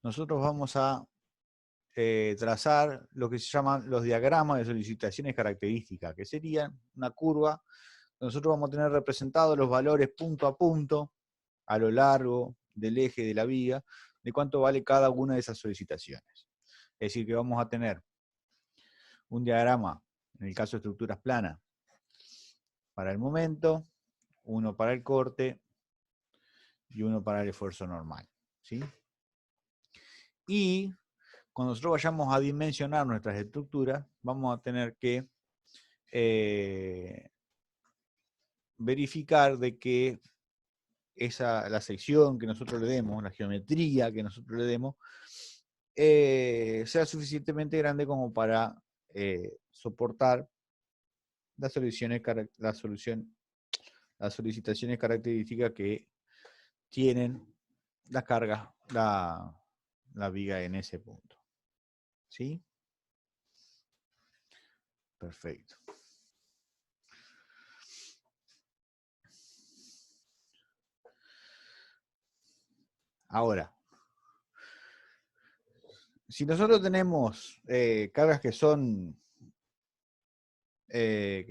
nosotros vamos a trazar lo que se llaman los diagramas de solicitaciones características, que serían una curva. Nosotros vamos a tener representados los valores punto a punto, a lo largo del eje de la viga, de cuánto vale cada una de esas solicitaciones. Es decir, que vamos a tener un diagrama, en el caso de estructuras planas, para el momento, uno para el corte y uno para el esfuerzo normal, ¿sí? Y cuando nosotros vayamos a dimensionar nuestras estructuras, vamos a tener que verificar de que la sección que nosotros le demos, la geometría que nosotros le demos, sea suficientemente grande como para soportar las solicitaciones características que tienen la carga, la viga en ese punto. ¿Sí? Perfecto. Ahora, si nosotros tenemos cargas que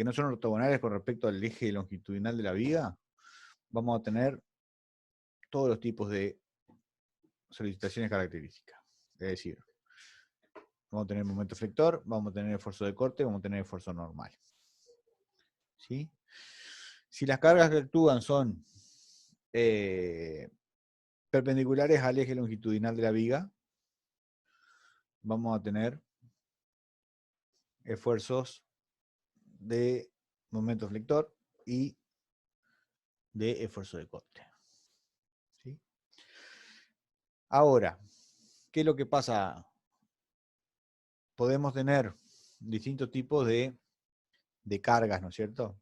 no son ortogonales con respecto al eje longitudinal de la viga, vamos a tener todos los tipos de solicitaciones características. Es decir, vamos a tener momento flector, vamos a tener esfuerzo de corte, vamos a tener esfuerzo normal. ¿Sí? Si las cargas que actúan son perpendiculares al eje longitudinal de la viga, vamos a tener esfuerzos de momento flector y de esfuerzo de corte. ¿Sí? Ahora, ¿qué es lo que pasa? Podemos tener distintos tipos de cargas, ¿no es cierto?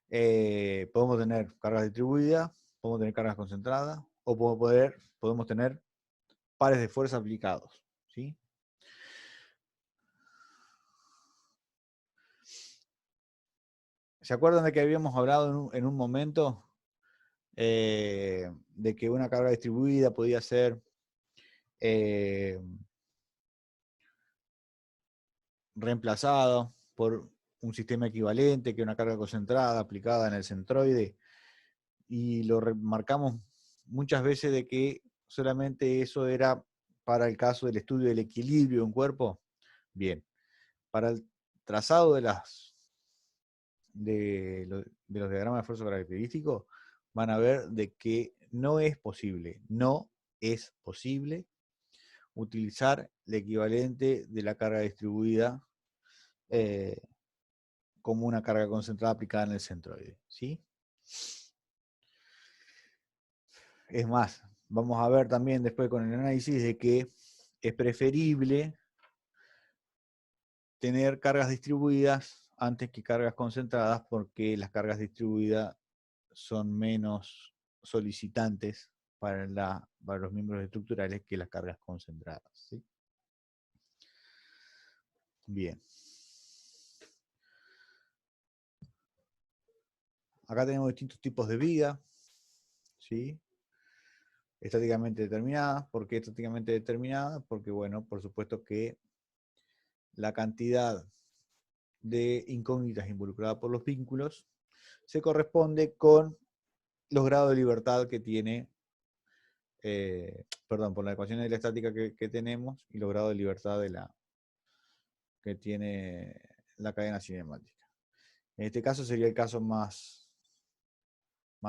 Podemos tener cargas distribuidas, podemos tener cargas concentradas, o podemos tener pares de fuerza aplicados. ¿Sí? ¿Se acuerdan de que habíamos hablado en un momento de que una carga distribuida podía ser reemplazada por un sistema equivalente, que una carga concentrada aplicada en el centroide? Y lo remarcamos muchas veces de que solamente eso era para el caso del estudio del equilibrio de un cuerpo. Bien, para el trazado de los diagramas de esfuerzo característico, van a ver de que no es posible utilizar el equivalente de la carga distribuida como una carga concentrada aplicada en el centroide. ¿Sí? Es más, vamos a ver también después con el análisis de que es preferible tener cargas distribuidas antes que cargas concentradas, porque las cargas distribuidas son menos solicitantes para los miembros estructurales que las cargas concentradas. ¿Sí? Bien. Acá tenemos distintos tipos de viga, ¿sí? Estáticamente determinadas. ¿Por qué estáticamente determinadas? Porque, bueno, por supuesto que la cantidad de incógnitas involucradas por los vínculos se corresponde con los grados de libertad que tiene, por la ecuación de la estática que tenemos y los grados de libertad que tiene la cadena cinemática. En este caso sería el caso más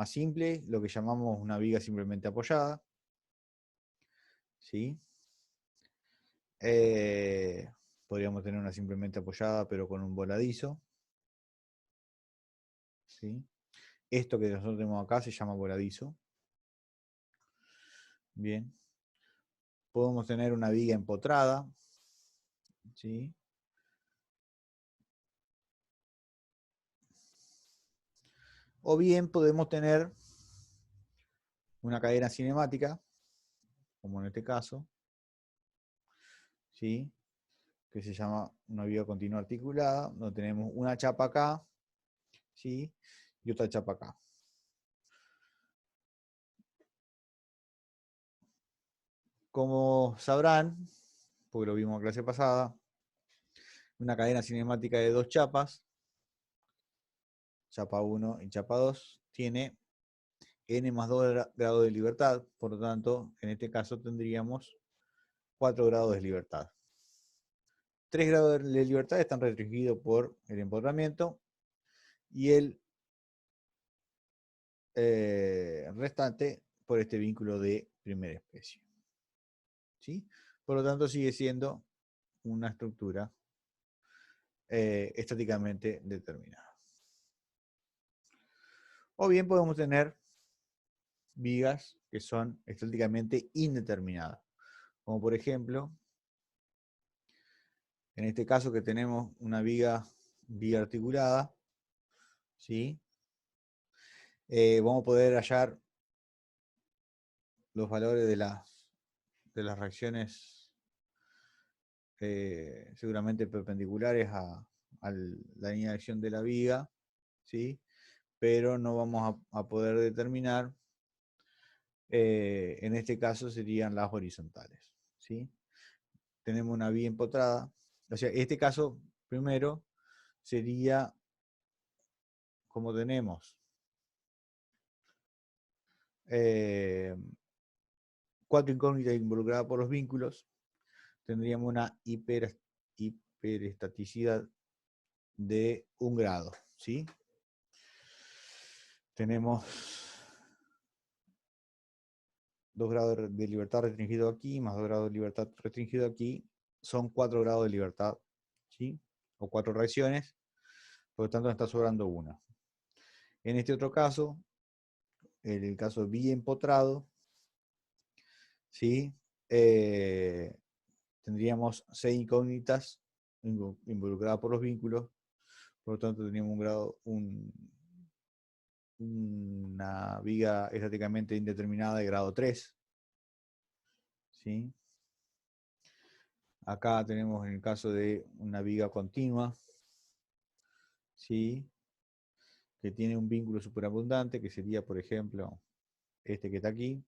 simple, lo que llamamos una viga simplemente apoyada. ¿Sí? Podríamos tener una simplemente apoyada, pero con un voladizo. ¿Sí? Esto que nosotros tenemos acá se llama voladizo. Bien. Podemos tener una viga empotrada. ¿Sí? O bien podemos tener una cadena cinemática, como en este caso, ¿sí? Que se llama una viga continua articulada, donde tenemos una chapa acá, ¿sí? Y otra chapa acá. como sabrán, porque lo vimos en clase pasada, una cadena cinemática de 2 chapas, chapa 1 y chapa 2, tiene n más 2 grados de libertad, por lo tanto, en este caso tendríamos 4 grados de libertad. 3 grados de libertad están restringidos por el empotramiento y el restante por este vínculo de primera especie. ¿Sí? Por lo tanto, sigue siendo una estructura estáticamente determinada. O bien podemos tener vigas que son estáticamente indeterminadas. Como por ejemplo, en este caso que tenemos una viga biarticulada, ¿sí? Vamos a poder hallar los valores de las reacciones seguramente perpendiculares a la línea de acción de la viga, ¿sí? Pero no vamos a poder determinar, en este caso serían las horizontales, ¿sí? Tenemos una viga empotrada, o sea, en este caso primero sería como tenemos 4 incógnitas involucradas por los vínculos, tendríamos una hiperestaticidad de 1 grado, ¿sí? Tenemos 2 grados de libertad restringido aquí, más 2 grados de libertad restringido aquí, son 4 grados de libertad, ¿sí? O 4 reacciones, por lo tanto nos está sobrando una. En este otro caso, en el caso bien empotrado, ¿sí? Tendríamos 6 incógnitas involucradas por los vínculos, por lo tanto tendríamos una viga estáticamente indeterminada de grado 3. ¿Sí? Acá tenemos en el caso de una viga continua, ¿sí? Que tiene un vínculo superabundante, que sería, por ejemplo, este que está aquí.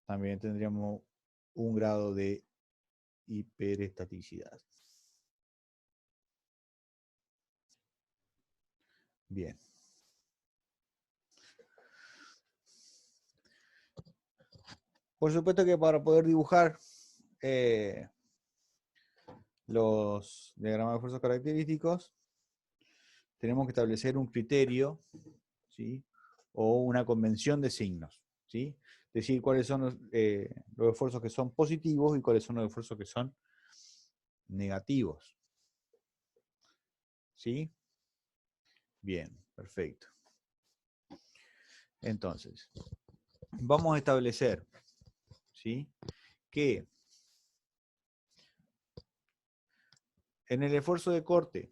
También tendríamos 1 grado de hiperestaticidad. Bien. Por supuesto que para poder dibujar los diagramas de fuerzas característicos, tenemos que establecer un criterio, ¿sí? O una convención de signos, ¿sí? Decir cuáles son los esfuerzos que son positivos y cuáles son los esfuerzos que son negativos. ¿Sí? Bien, perfecto. Entonces, vamos a establecer, ¿sí? Que en el esfuerzo de corte,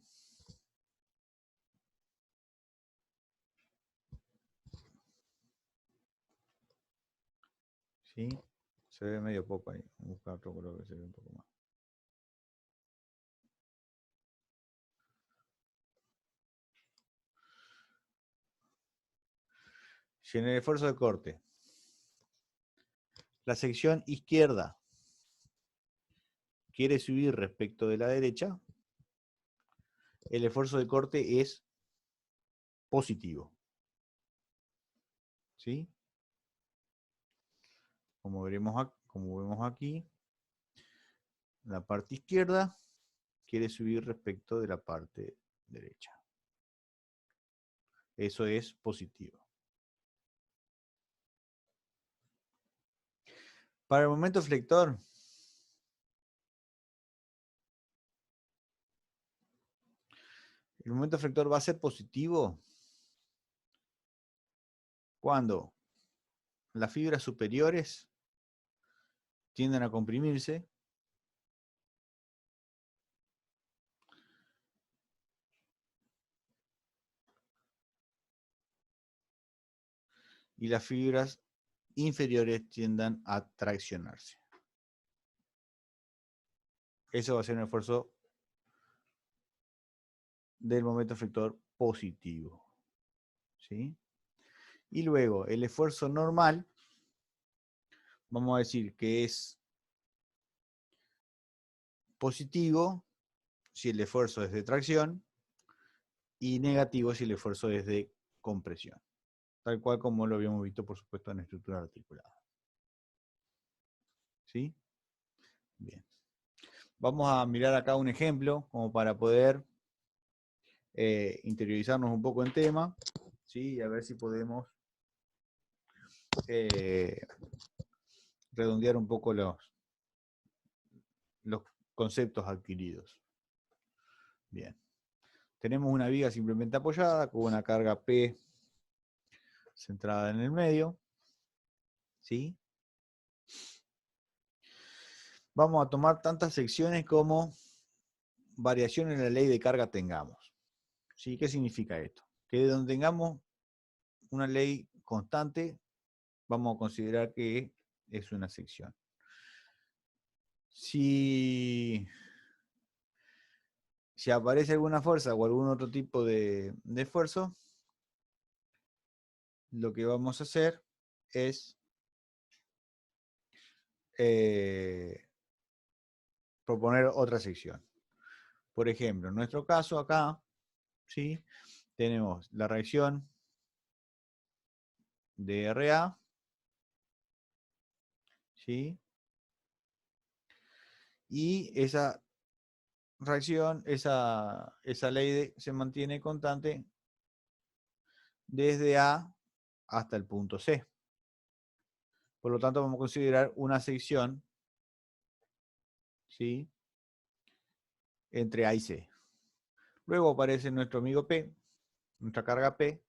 ¿sí? Se ve medio poco ahí. Vamos a buscar otro color que se ve un poco más. Si en el esfuerzo de corte, la sección izquierda quiere subir respecto de la derecha, el esfuerzo de corte es positivo. ¿Sí? Como vemos aquí, la parte izquierda quiere subir respecto de la parte derecha. Eso es positivo. Para el momento flector, el momento flector va a ser positivo cuando las fibras superiores tienden a comprimirse y las fibras inferiores tiendan a traccionarse. Eso va a ser un esfuerzo del momento flector positivo. ¿Sí? Y luego el esfuerzo normal vamos a decir que es positivo si el esfuerzo es de tracción y negativo si el esfuerzo es de compresión. Tal cual como lo habíamos visto, por supuesto, en la estructura articulada. ¿Sí? Bien. Vamos a mirar acá un ejemplo como para poder interiorizarnos un poco en tema, ¿sí? Y a ver si podemos redondear un poco los conceptos adquiridos. Bien. Tenemos una viga simplemente apoyada con una carga P centrada en el medio. ¿Sí? Vamos a tomar tantas secciones como variación en la ley de carga tengamos. ¿Sí? ¿Qué significa esto? Que de donde tengamos una ley constante, vamos a considerar que es una sección. Si aparece alguna fuerza o algún otro tipo de esfuerzo, lo que vamos a hacer es proponer otra sección. Por ejemplo, en nuestro caso acá, ¿sí? Tenemos la reacción de RA, ¿sí? Y esa reacción, esa ley se mantiene constante desde A hasta el punto C. Por lo tanto, vamos a considerar una sección, ¿sí? Entre A y C. Luego aparece nuestro amigo P, nuestra carga P,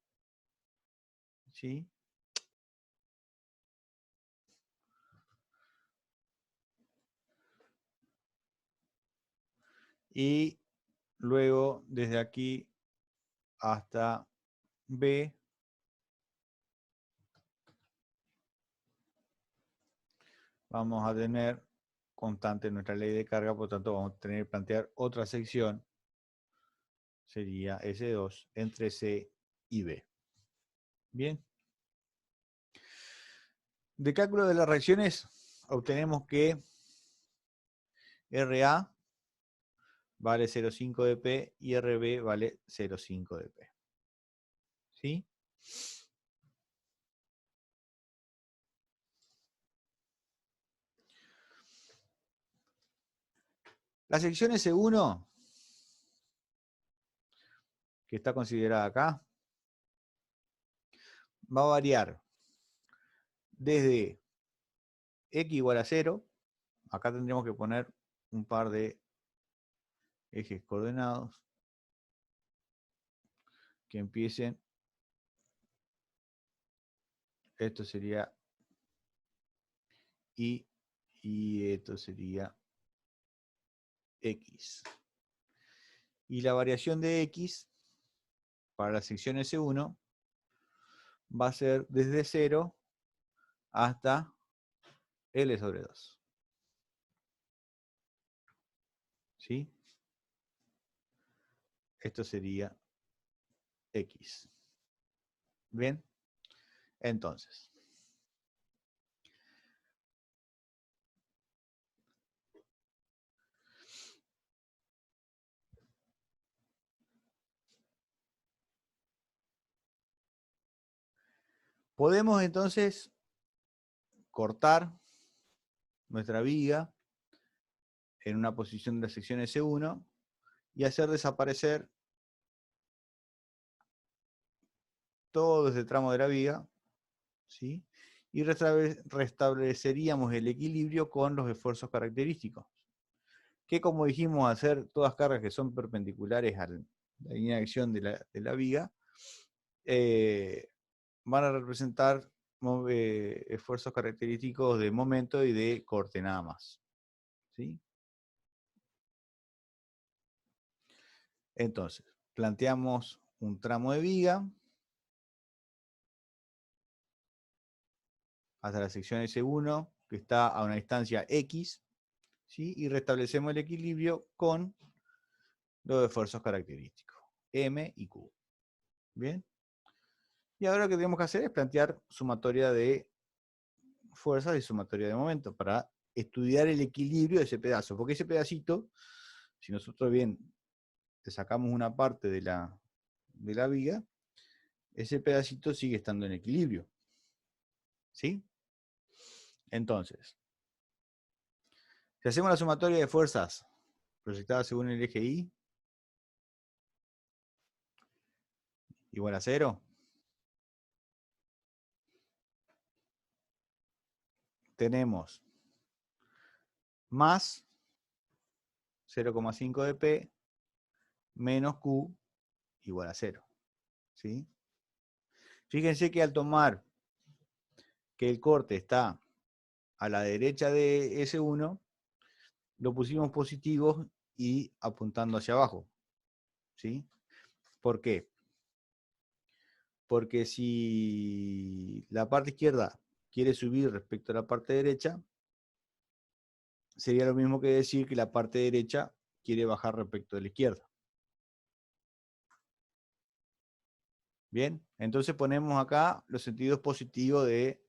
¿sí? Y luego desde aquí hasta B vamos a tener constante nuestra ley de carga, por lo tanto vamos a tener que plantear otra sección, sería S2 entre C y B. Bien. De cálculo de las reacciones obtenemos que RA vale 0,5 de P y RB vale 0,5 de P. ¿Sí? La sección S1, que está considerada acá, va a variar desde X igual a 0, acá tendríamos que poner un par de ejes coordenados que empiecen, esto sería Y y esto sería X. Y la variación de X para la sección S1 va a ser desde 0 hasta L sobre 2. ¿Sí? Esto sería X. Bien, entonces. Podemos entonces cortar nuestra viga en una posición de la sección S1 y hacer desaparecer todo ese tramo de la viga, ¿sí? Y restableceríamos el equilibrio con los esfuerzos característicos, que como dijimos, hacer todas cargas que son perpendiculares a la línea de acción de la viga, van a representar esfuerzos característicos de momento y de corte nada más. ¿Sí? Entonces, planteamos un tramo de viga hasta la sección S1, que está a una distancia X, ¿sí? Y restablecemos el equilibrio con los esfuerzos característicos, M y Q. ¿Bien? Y ahora lo que tenemos que hacer es plantear sumatoria de fuerzas de sumatoria de momento, para estudiar el equilibrio de ese pedazo. Porque ese pedacito, si nosotros bien le sacamos una parte de la viga, ese pedacito sigue estando en equilibrio. ¿Sí? Entonces, si hacemos la sumatoria de fuerzas proyectadas según el eje Y, igual a 0, tenemos más 0,5 de P menos Q igual a 0. ¿Sí? Fíjense que al tomar que el corte está a la derecha de S1, lo pusimos positivo y apuntando hacia abajo. ¿Sí? ¿Por qué? Porque si la parte izquierda quiere subir respecto a la parte derecha, sería lo mismo que decir que la parte derecha quiere bajar respecto de la izquierda. Bien, entonces ponemos acá los sentidos positivos de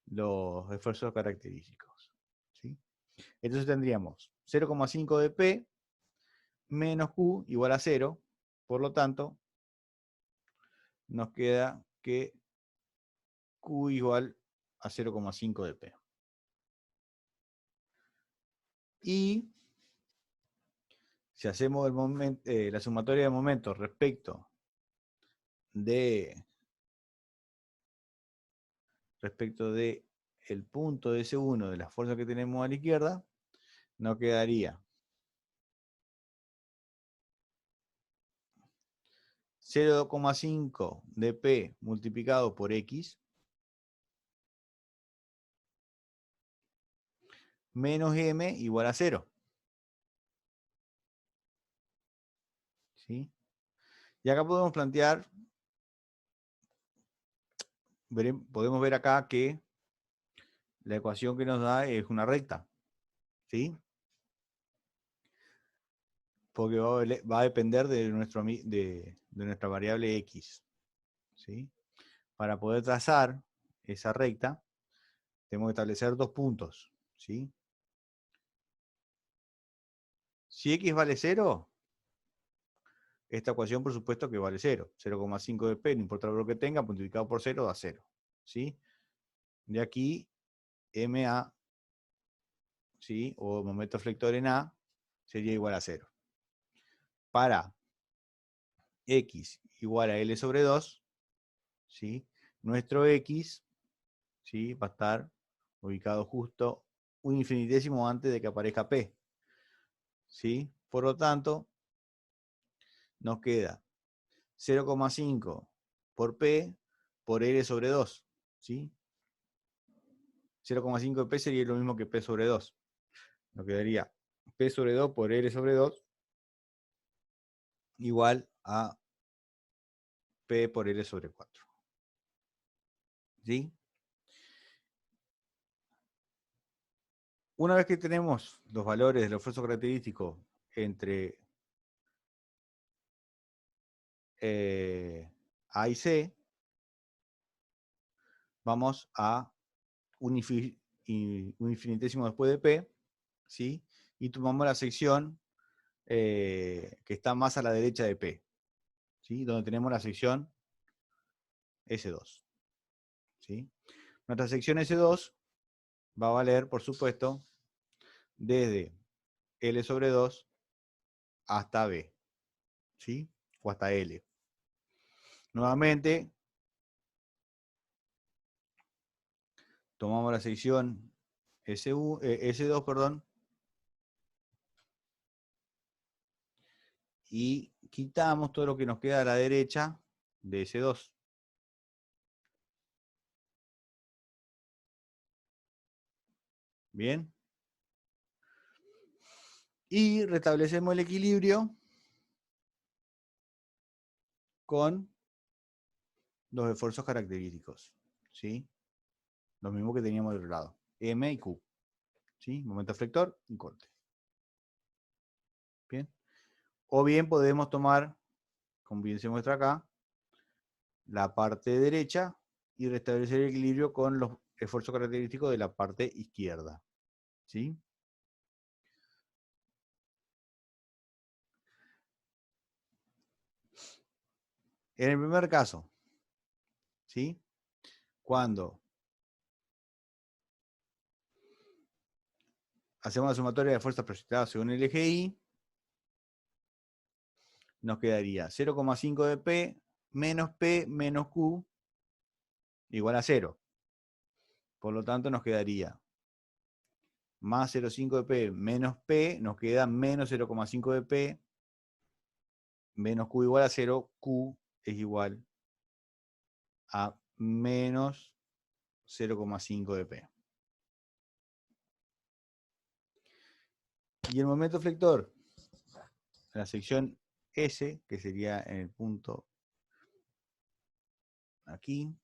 los esfuerzos característicos. ¿Sí? Entonces tendríamos 0,5 de P menos Q igual a 0. Por lo tanto, nos queda que Q igual a 0,5 de P. Y si hacemos la sumatoria de momentos respecto de el punto de S1 de la fuerza que tenemos a la izquierda, nos quedaría 0,5 de P multiplicado por X menos M igual a 0. ¿Sí? Y acá podemos plantear, podemos ver acá que la ecuación que nos da es una recta. ¿Sí? Porque va a depender de nuestra variable X. ¿Sí? Para poder trazar esa recta, tenemos que establecer dos puntos. ¿Sí? Si X vale 0, esta ecuación por supuesto que vale 0. 0,5 de P, no importa el valor que tenga, multiplicado por 0 da 0. ¿Sí? De aquí, MA, ¿sí? O momento flector en A, sería igual a 0. Para X igual a L sobre 2, ¿sí? Nuestro X, ¿sí? Va a estar ubicado justo un infinitésimo antes de que aparezca P. ¿Sí? Por lo tanto, nos queda 0,5 por P por L sobre 2. ¿Sí? 0,5 de P sería lo mismo que P sobre 2. Nos quedaría P sobre 2 por L sobre 2 igual a P por L sobre 4. ¿Sí? Una vez que tenemos los valores del esfuerzo característico entre A y C, vamos a un infinitésimo después de P, ¿sí? Y tomamos la sección que está más a la derecha de P, ¿sí? Donde tenemos la sección S2. ¿Sí? Nuestra sección S2 va a valer, por supuesto, desde L sobre 2 hasta B, ¿sí? O hasta L. Nuevamente, tomamos la sección S2, perdón, y quitamos todo lo que nos queda a la derecha de S2. Bien. Y restablecemos el equilibrio con los esfuerzos característicos, ¿sí? Lo mismo que teníamos del otro lado. M y Q, ¿sí? Momento flector y corte. Bien. O bien podemos tomar, como bien se muestra acá, la parte derecha y restablecer el equilibrio con los esfuerzo característico de la parte izquierda. ¿Sí? En el primer caso, ¿sí? Cuando hacemos la sumatoria de fuerzas proyectadas según el eje Y, nos quedaría 0,5 de P menos Q igual a 0. Por lo tanto, nos quedaría más 0,5 de P menos P, nos queda menos 0,5 de P, menos Q igual a 0, Q es igual a menos 0,5 de P. Y el momento flector, la sección S, que sería en el punto aquí,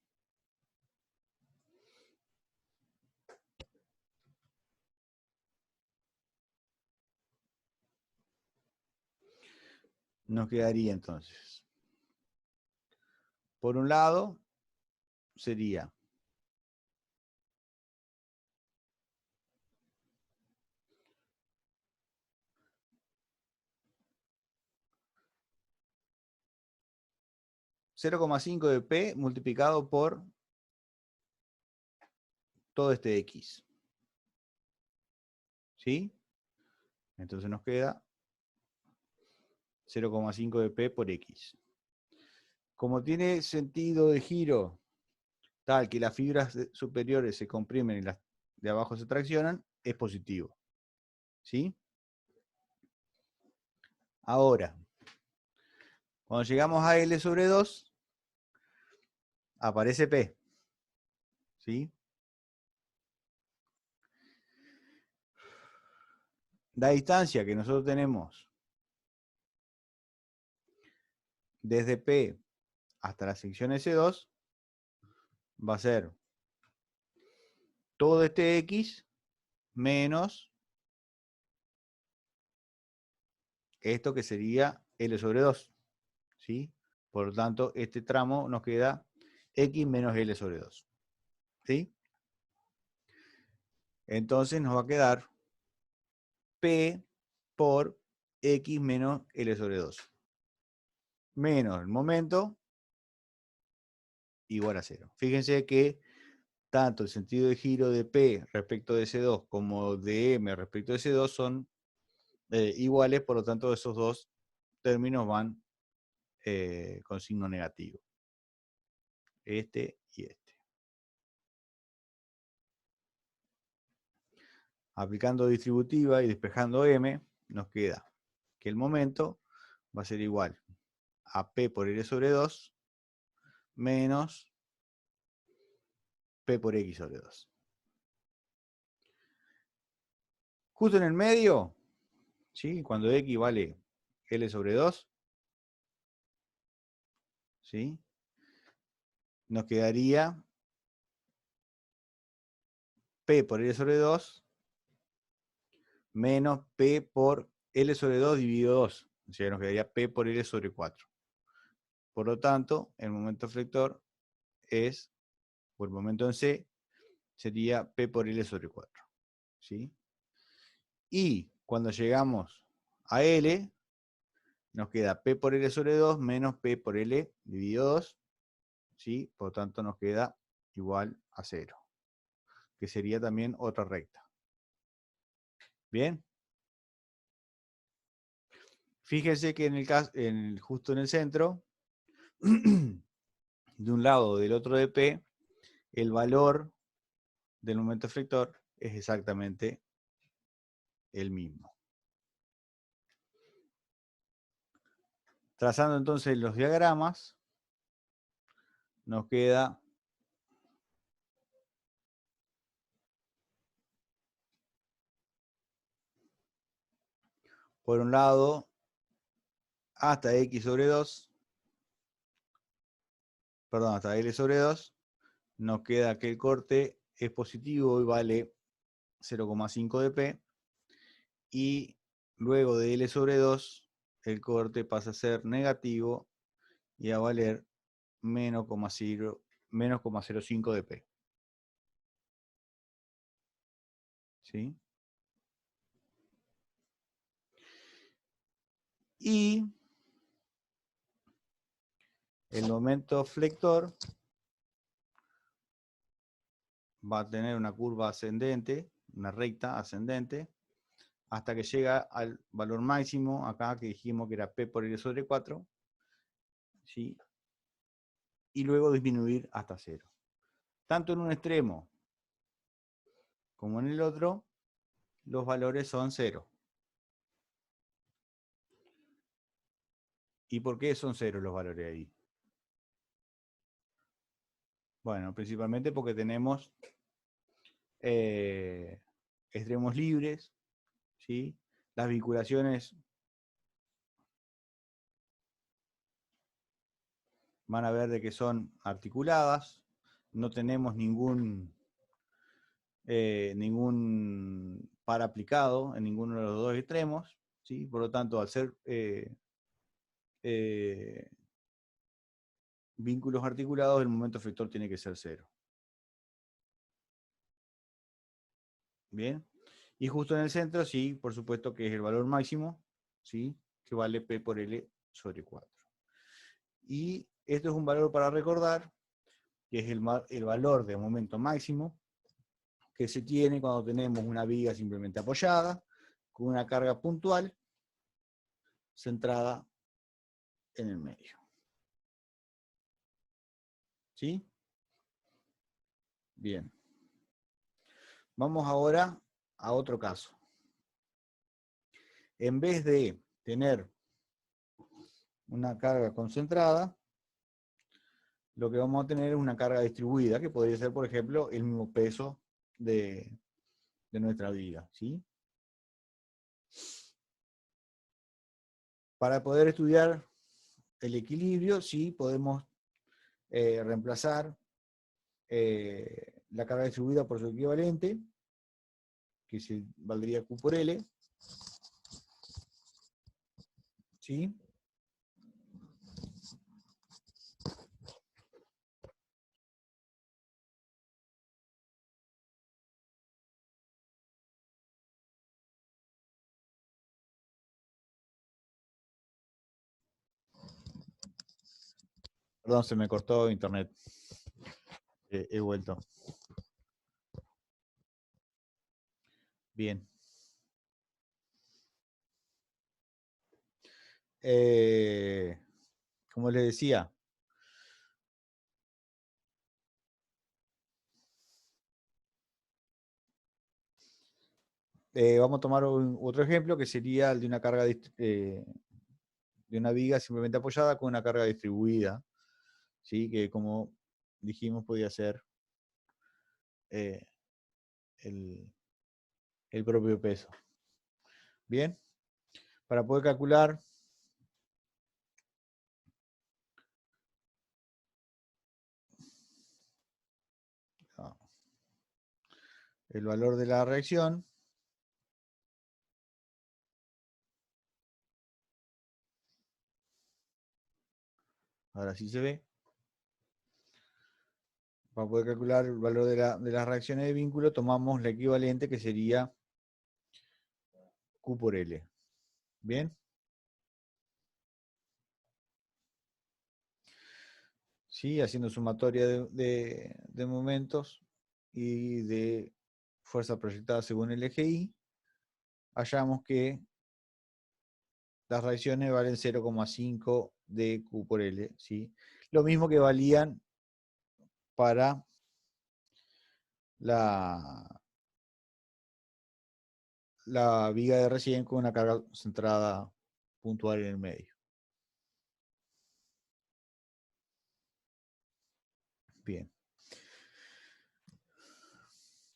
nos quedaría entonces, por un lado, sería 0,5 de P multiplicado por todo este X. ¿Sí? Entonces nos queda 0,5 de P por X. Como tiene sentido de giro tal que las fibras superiores se comprimen y las de abajo se traccionan, es positivo. ¿Sí? Ahora, cuando llegamos a L sobre 2, aparece P. ¿Sí? La distancia que nosotros tenemos desde P hasta la sección S2 va a ser todo este X menos esto que sería L sobre 2. ¿Sí? Por lo tanto, este tramo nos queda X menos L sobre 2. ¿Sí? Entonces nos va a quedar P por X menos L sobre 2. Menos el momento igual a 0. Fíjense que tanto el sentido de giro de P respecto de S2 como de M respecto de S2 son iguales, por lo tanto esos dos términos van con signo negativo. Este y este. Aplicando distributiva y despejando M, nos queda que el momento va a ser igual a P por L sobre 2 menos P por X sobre 2. Justo en el medio, ¿sí? Cuando X vale L sobre 2, ¿sí? Nos quedaría P por L sobre 2 menos P por L sobre 2 dividido 2. O sea, nos quedaría P por L sobre 4. Por lo tanto, el momento flector es, por el momento en C, sería P por L sobre 4. ¿Sí? Y cuando llegamos a L, nos queda P por L sobre 2 menos P por L dividido 2. ¿Sí? Por lo tanto, nos queda igual a 0. Que sería también otra recta. ¿Bien? Fíjense que en el caso, justo en el centro, de un lado o del otro de P, el valor del momento efector es exactamente el mismo. Trazando entonces los diagramas, nos queda por un lado hasta X sobre 2, perdón, hasta L sobre 2, nos queda que el corte es positivo y vale 0,5 de P, y luego de L sobre 2, el corte pasa a ser negativo y a valer menos 0,05 de P. ¿sí? Y el momento flector va a tener una curva ascendente, una recta ascendente, hasta que llega al valor máximo, acá que dijimos que era P por L sobre 4, ¿sí? Y luego disminuir hasta 0. Tanto en un extremo como en el otro, los valores son 0. ¿Y por qué son 0 los valores ahí? Bueno, principalmente porque tenemos extremos libres, ¿sí? Las vinculaciones van a ver de que son articuladas, no tenemos ningún par aplicado en ninguno de los dos extremos, ¿sí? Por lo tanto, al ser vínculos articulados, el momento efector tiene que ser 0. Bien. Y justo en el centro, sí, por supuesto que es el valor máximo, ¿sí? Que vale P por L sobre 4. Y esto es un valor para recordar, que es el valor de momento máximo que se tiene cuando tenemos una viga simplemente apoyada, con una carga puntual, centrada en el medio. ¿Sí? Bien. Vamos ahora a otro caso. En vez de tener una carga concentrada, lo que vamos a tener es una carga distribuida, que podría ser, por ejemplo, el mismo peso de nuestra viga, ¿sí? Para poder estudiar el equilibrio, sí, podemos reemplazar la carga distribuida por su equivalente, que se valdría Q por L, ¿sí? Perdón, se me cortó internet. He vuelto. Bien. Como les decía, vamos a tomar otro ejemplo que sería el de una carga de una viga simplemente apoyada con una carga distribuida, ¿sí? Que como dijimos podía ser el, el propio peso. Bien, para poder calcular el valor de la reacción, ahora sí se ve, para poder calcular el valor de las reacciones de vínculo, tomamos la equivalente que sería Q por L. Bien. ¿Sí? Haciendo sumatoria de momentos y de fuerza proyectada según el eje Y, hallamos que las reacciones valen 0,5 de Q por L, ¿sí? Lo mismo que valían para la viga de recién con una carga centrada puntual en el medio. Bien.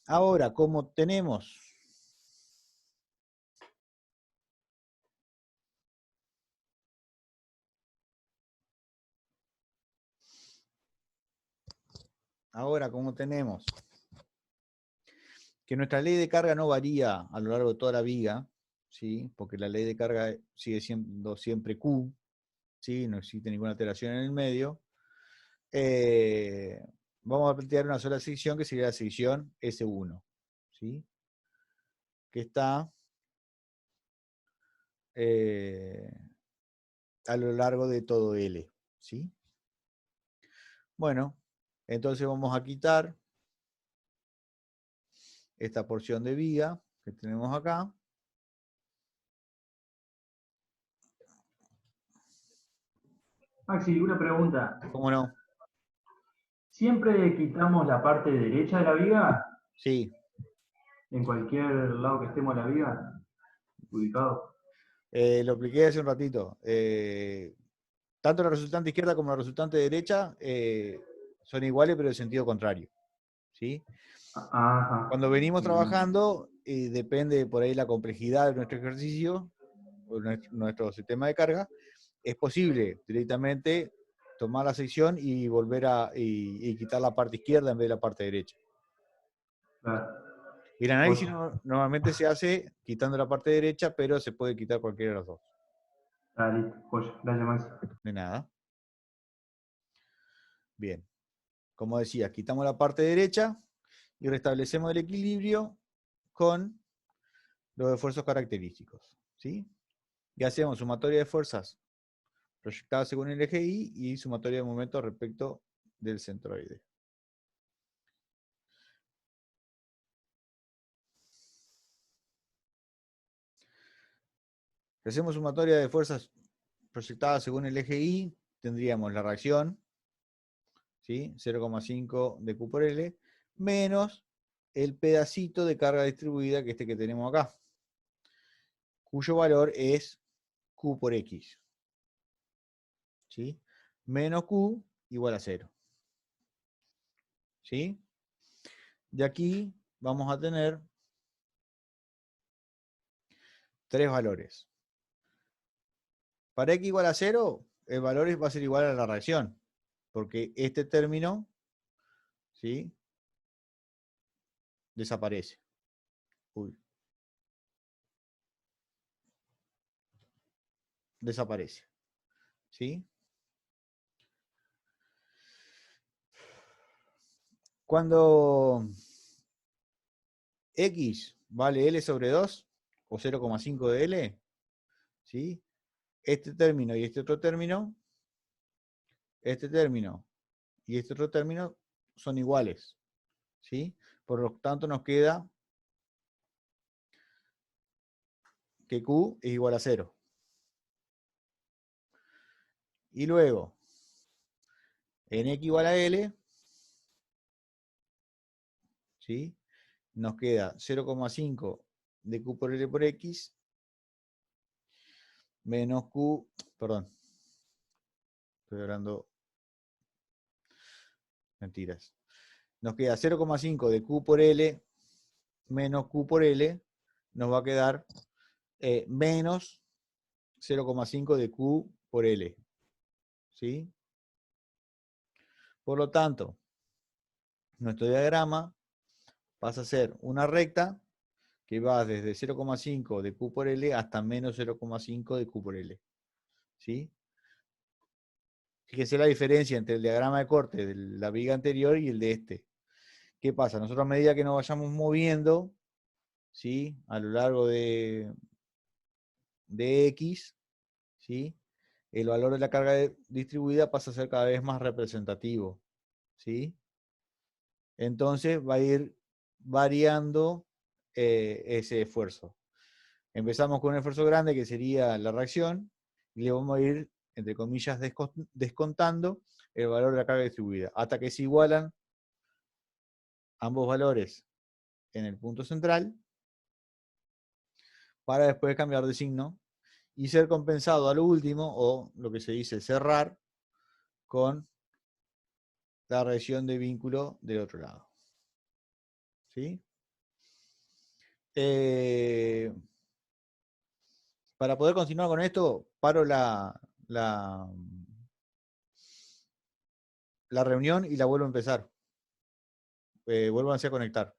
Ahora, como tenemos que nuestra ley de carga no varía a lo largo de toda la viga, ¿sí? Porque la ley de carga sigue siendo siempre Q, ¿sí? No existe ninguna alteración en el medio. Vamos a plantear una sola sección que sería la sección S1, ¿sí? que está a lo largo de todo L, ¿sí? Bueno, entonces vamos a quitar esta porción de viga que tenemos acá. Maxi, una pregunta. ¿Cómo no? ¿Siempre quitamos la parte derecha de la viga? Sí, En cualquier lado que estemos de la viga, ubicado. lo expliqué hace un ratito. Tanto la resultante izquierda como la resultante derecha son iguales, pero en sentido contrario, ¿sí? Ajá. Cuando venimos Bien. trabajando, depende por ahí la complejidad de nuestro ejercicio, o nuestro sistema de carga, es posible directamente tomar la sección y volver y quitar la parte izquierda en vez de la parte derecha. Claro. Y el análisis Joya. normalmente se hace quitando la parte derecha, pero se puede quitar cualquiera de las dos. Ah, listo. Joya. Gracias, Maxi. De nada. Bien. Como decía, quitamos la parte derecha y restablecemos el equilibrio con los esfuerzos característicos, ¿sí? Y hacemos sumatoria de fuerzas proyectadas según el eje Y y sumatoria de momentos respecto del centroide. Si hacemos sumatoria de fuerzas proyectadas según el eje Y, tendríamos la reacción, ¿sí? 0,5 de Q por L, menos el pedacito de carga distribuida, que que tenemos acá, cuyo valor es Q por X. ¿Sí? Menos Q igual a 0. ¿Sí? De aquí vamos a tener tres valores. Para X igual a 0, el valor va a ser igual a la reacción, porque este término, ¿sí?, desaparece. Uy. Desaparece. ¿Sí? Cuando X vale L sobre 2 o 0,5 de L, ¿sí? Este término y este otro término y este otro término son iguales, ¿sí? Por lo tanto nos queda que Q es igual a 0. Y luego, en X igual a L, ¿sí?, nos queda 0,5 de Q por L por X menos Q, perdón, estoy hablando mentiras. Nos queda 0,5 de Q por L menos Q por L, nos va a quedar menos 0,5 de Q por L. ¿Sí? Por lo tanto, nuestro diagrama pasa a ser una recta que va desde 0,5 de Q por L hasta menos 0,5 de Q por L. ¿Sí? Fíjense la diferencia entre el diagrama de corte de la viga anterior y el de este. ¿Qué pasa? Nosotros a medida que nos vayamos moviendo, ¿sí?, a lo largo de X, ¿sí?, el valor de la carga distribuida pasa a ser cada vez más representativo, ¿sí? Entonces va a ir variando ese esfuerzo. Empezamos con un esfuerzo grande que sería la reacción y le vamos a ir, entre comillas, descontando el valor de la carga distribuida hasta que se igualan ambos valores en el punto central para después cambiar de signo y ser compensado a lo último, o lo que se dice cerrar, con la reacción de vínculo del otro lado. ¿Sí? Para poder continuar con esto, paro la reunión y la vuelvo a empezar. Vuelvan a conectar.